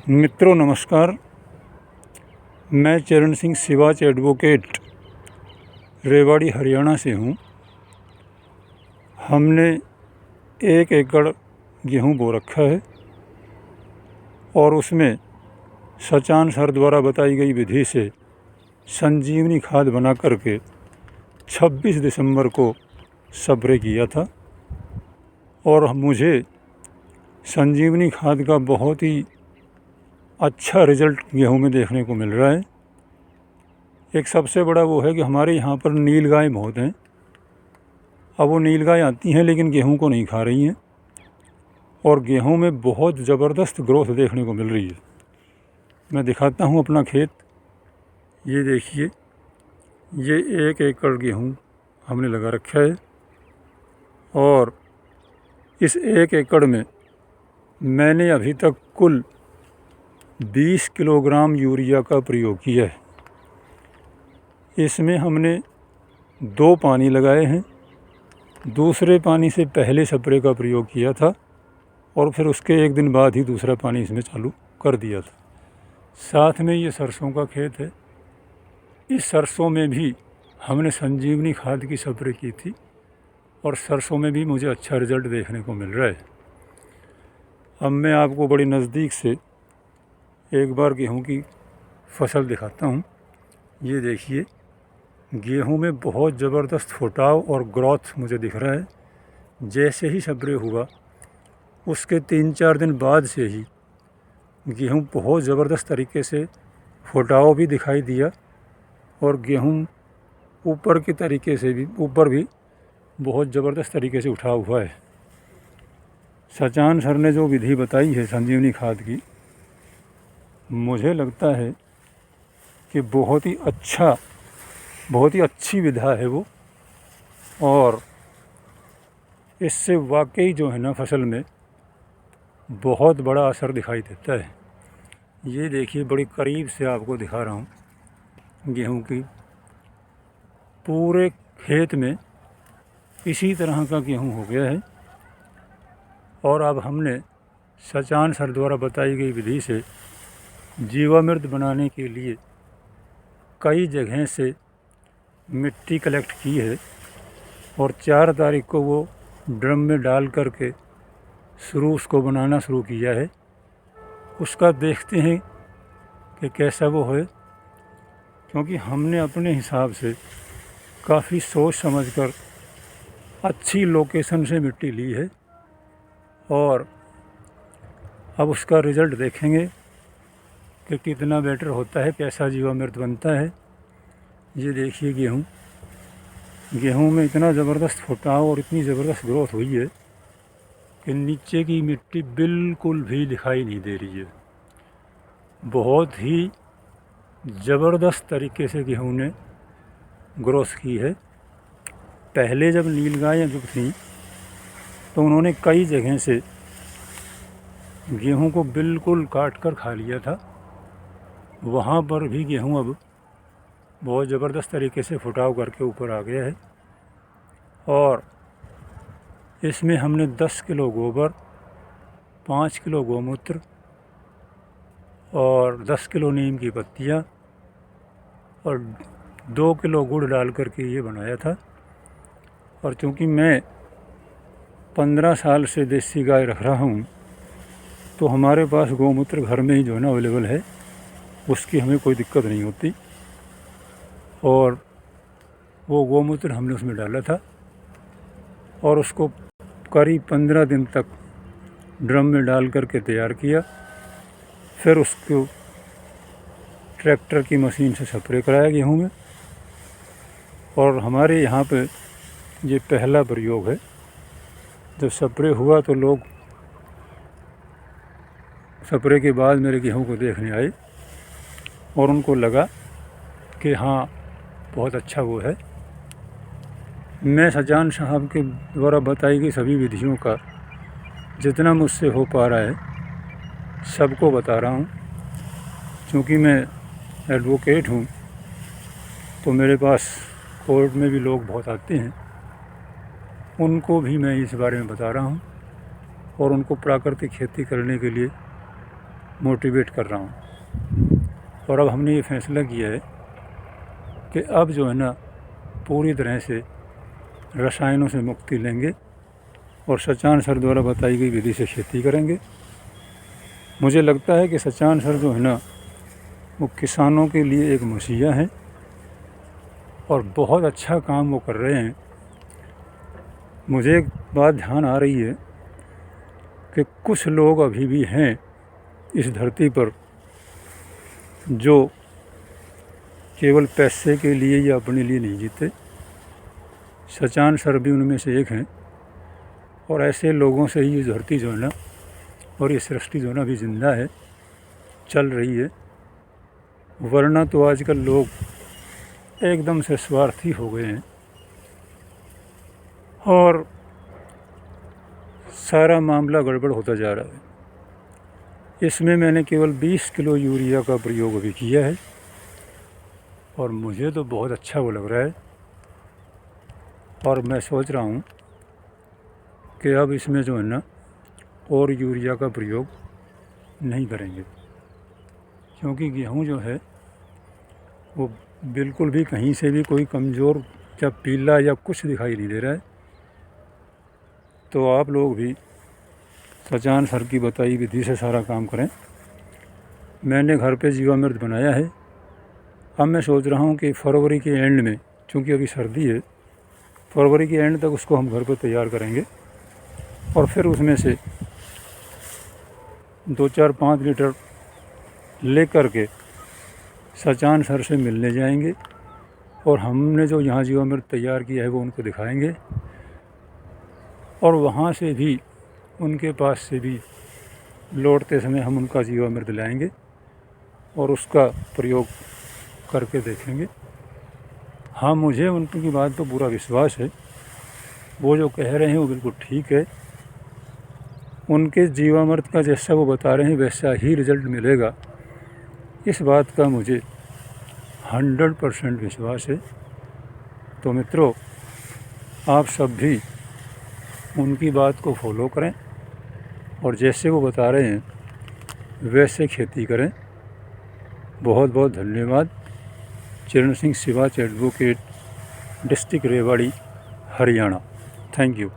मित्रों नमस्कार। मैं चरण सिंह सिवाच एडवोकेट रेवाड़ी हरियाणा से हूँ। हमने 1 एकड़ गेहूँ बो रखा है और उसमें सचान सर द्वारा बताई गई विधि से संजीवनी खाद बना करके 26 दिसंबर को स्प्रे किया था और मुझे संजीवनी खाद का बहुत ही अच्छा रिज़ल्ट गेहूँ में देखने को मिल रहा है। एक सबसे बड़ा वो है कि हमारे यहाँ पर नीलगाय बहुत हैं। अब वो नीलगाय आती हैं लेकिन गेहूँ को नहीं खा रही हैं और गेहूँ में बहुत ज़बरदस्त ग्रोथ देखने को मिल रही है। मैं दिखाता हूँ अपना खेत। ये देखिए, ये 1 एकड़ गेहूँ हमने लगा रखा है और इस 1 एकड़ में मैंने अभी तक कुल 20 किलोग्राम यूरिया का प्रयोग किया है। इसमें हमने 2 पानी लगाए हैं। दूसरे पानी से पहले स्प्रे का प्रयोग किया था और फिर उसके 1 दिन बाद ही दूसरा पानी इसमें चालू कर दिया था। साथ में ये सरसों का खेत है। इस सरसों में भी हमने संजीवनी खाद की स्प्रे की थी और सरसों में भी मुझे अच्छा रिज़ल्ट देखने को मिल रहा है। अब मैं आपको बड़ी नज़दीक से एक बार गेहूं की फसल दिखाता हूं। ये देखिए, गेहूं में बहुत ज़बरदस्त फुटाव और ग्रोथ मुझे दिख रहा है। जैसे ही स्प्रे हुआ उसके 3-4 दिन बाद से ही गेहूं बहुत ज़बरदस्त तरीके से फुटाव भी दिखाई दिया और गेहूं ऊपर की तरीके से भी ऊपर भी बहुत ज़बरदस्त तरीके से उठा हुआ है। सचान सर ने जो विधि बताई है संजीवनी खाद की, मुझे लगता है कि बहुत ही अच्छी विधा है वो और इससे वाकई जो है ना फसल में बहुत बड़ा असर दिखाई देता है। ये देखिए, बड़ी करीब से आपको दिखा रहा हूँ गेहूं की। पूरे खेत में इसी तरह का गेहूं हो गया है और अब हमने सचान सर द्वारा बताई गई विधि से जीवामृत बनाने के लिए कई जगह से मिट्टी कलेक्ट की है और 4 तारीख को वो ड्रम में डाल करके उसको बनाना शुरू किया है। उसका देखते हैं कि कैसा वो है, क्योंकि हमने अपने हिसाब से काफ़ी सोच समझकर अच्छी लोकेशन से मिट्टी ली है और अब उसका रिज़ल्ट देखेंगे कि कितना बेटर होता है, कैसा जीवामृत बनता है। ये देखिए, गेहूं में इतना ज़बरदस्त फुटाव और इतनी ज़बरदस्त ग्रोथ हुई है कि नीचे की मिट्टी बिल्कुल भी दिखाई नहीं दे रही है। बहुत ही ज़बरदस्त तरीके से गेहूं ने ग्रोथ की है। पहले जब नीलगायें जब थीं तो उन्होंने कई जगह से गेहूं को बिल्कुल काट कर खा लिया था। वहाँ पर भी गेहूं अब बहुत ज़बरदस्त तरीके से फुटाव करके ऊपर आ गया है और इसमें हमने 10 किलो गोबर, 5 किलो गोमूत्र और 10 किलो नीम की पत्तियाँ और 2 किलो गुड़ डाल करके ये बनाया था। और चूँकि मैं 15 साल से देसी गाय रख रहा हूँ तो हमारे पास गोमूत्र घर में ही जो है ना अवेलेबल है, उसकी हमें कोई दिक्कत नहीं होती। और वो गोमूत्र हमने उसमें डाला था और उसको करीब 15 दिन तक ड्रम में डाल करके तैयार किया। फिर उसको ट्रैक्टर की मशीन से स्प्रे कराया गेहूं में और हमारे यहाँ पे ये पहला प्रयोग है। जब स्प्रे हुआ तो लोग स्प्रे के बाद मेरे गेहूं को देखने आए और उनको लगा कि हाँ, बहुत अच्छा वो है। मैं सचान साहब के द्वारा बताई गई सभी विधियों का जितना मुझसे हो पा रहा है सबको बता रहा हूँ। क्योंकि मैं एडवोकेट हूँ तो मेरे पास कोर्ट में भी लोग बहुत आते हैं, उनको भी मैं इस बारे में बता रहा हूँ और उनको प्राकृतिक खेती करने के लिए मोटिवेट कर रहा हूँ। और अब हमने ये फैसला किया है कि अब जो है ना पूरी तरह से रसायनों से मुक्ति लेंगे और सचान सर द्वारा बताई गई विधि से खेती करेंगे। मुझे लगता है कि सचान सर जो है ना वो किसानों के लिए एक मसीहा हैं और बहुत अच्छा काम वो कर रहे हैं। मुझे एक बात ध्यान आ रही है कि कुछ लोग अभी भी हैं इस धरती पर जो केवल पैसे के लिए या अपने लिए नहीं जीते। सचान सर भी उनमें से एक हैं और ऐसे लोगों से ही ये धरती जो है ना और ये सृष्टि जो है ना अभी ज़िंदा है, चल रही है। वरना तो आजकल लोग एकदम से स्वार्थी हो गए हैं और सारा मामला गड़बड़ होता जा रहा है। इसमें मैंने केवल 20 किलो यूरिया का प्रयोग अभी किया है और मुझे तो बहुत अच्छा वो लग रहा है। और मैं सोच रहा हूँ कि अब इसमें जो है ना और यूरिया का प्रयोग नहीं करेंगे, क्योंकि गेहूँ जो है वो बिल्कुल भी कहीं से भी कोई कमज़ोर या पीला या कुछ दिखाई नहीं दे रहा है। तो आप लोग भी सचान सर की बताई विधि से सारा काम करें। मैंने घर पे जीवामृत बनाया है। अब मैं सोच रहा हूँ कि फरवरी के एंड में, चूँकि अभी सर्दी है, फरवरी के एंड तक उसको हम घर पर तैयार करेंगे और फिर उसमें से 2-4-5 लीटर ले कर के सचान सर से मिलने जाएंगे और हमने जो यहाँ जीवामृत तैयार किया है वो उनको दिखाएंगे और वहाँ से भी उनके पास से भी लौटते समय हम उनका जीवामृत लाएंगे और उसका प्रयोग करके देखेंगे। हाँ, मुझे उनकी बात तो पूरा विश्वास है। वो जो कह रहे हैं वो बिल्कुल ठीक है। उनके जीवामृत का जैसा वो बता रहे हैं वैसा ही रिज़ल्ट मिलेगा, इस बात का मुझे 100% विश्वास है। तो मित्रों, आप सब भी उनकी बात को फॉलो करें और जैसे वो बता रहे हैं वैसे खेती करें। बहुत बहुत धन्यवाद। चरण Singh Siwach, advocate, district Rewari, Haryana. Thank you.